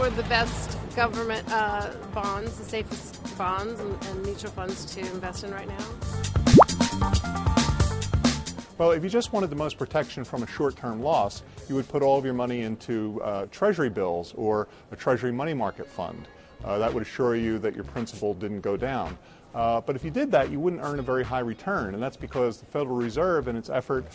for the best government bonds, the safest bonds and mutual funds to invest in right now? Well, if you just wanted the most protection from a short-term loss, you would put all of your money into Treasury bills or a Treasury money market fund. That would assure you that your principal didn't go down. But if you did that, you wouldn't earn a very high return, and that's because the Federal Reserve, in its effort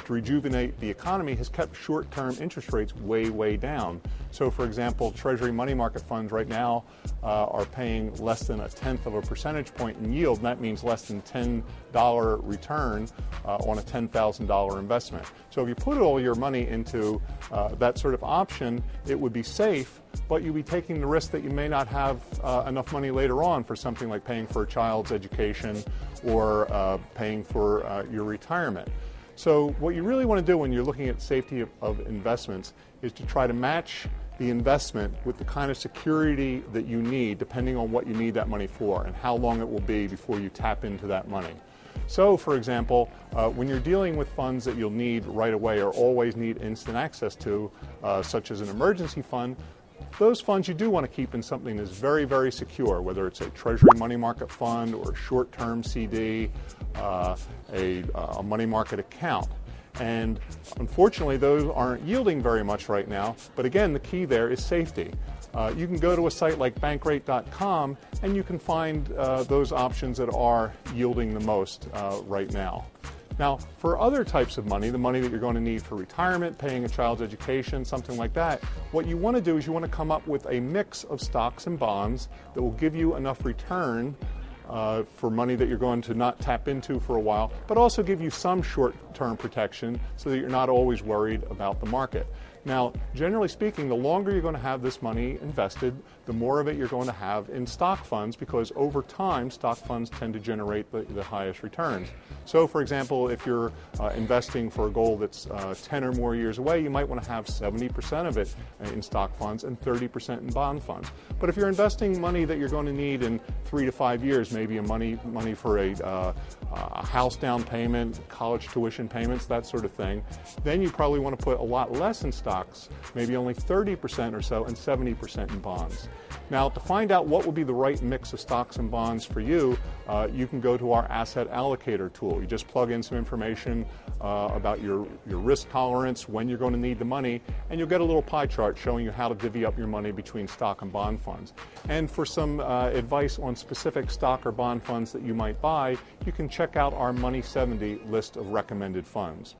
to rejuvenate the economy, has kept short-term interest rates way, way down. So, for example, Treasury money market funds right now are paying less than 1/10 of a percentage point in yield, and that means less than $10 return on a $10,000 investment. So if you put all your money into that sort of option, it would be safe, but you'd be taking the risk that you may not have enough money later on for something like paying for a child's education or paying for your retirement. So what you really want to do when you're looking at safety of investments is to try to match the investment with the kind of security that you need depending on what you need that money for and how long it will be before you tap into that money. So, for example, when you're dealing with funds that you'll need right away or always need instant access to, such as an emergency fund, those funds you do want to keep in something that's very, very secure, whether it's a Treasury money market fund or a short-term CD, a money market account. And unfortunately, those aren't yielding very much right now. But again, the key there is safety. You can go to a site like bankrate.com and you can find those options that are yielding the most right now. Now, for other types of money, the money that you're going to need for retirement, paying a child's education, something like that, what you want to do is you want to come up with a mix of stocks and bonds that will give you enough return for money that you're going to not tap into for a while, but also give you some short-term protection so that you're not always worried about the market. Now, generally speaking, the longer you're going to have this money invested, the more of it you're going to have in stock funds, because over time, stock funds tend to generate the highest returns. So, for example, if you're investing for a goal that's 10 or more years away, you might want to have 70% of it in stock funds and 30% in bond funds. But if you're investing money that you're going to need in 3 to 5 years, maybe money for a house down payment, college tuition payments, that sort of thing, then you probably want to put a lot less in stocks, maybe only 30% or so, and 70% in bonds. Now, to find out what would be the right mix of stocks and bonds for you, you can go to our asset allocator tool. You just plug in some information about your risk tolerance, when you're going to need the money, and you'll get a little pie chart showing you how to divvy up your money between stock and bond funds. And for some advice on specific stock or bond funds that you might buy, you can check out our Money 70 list of recommended funds.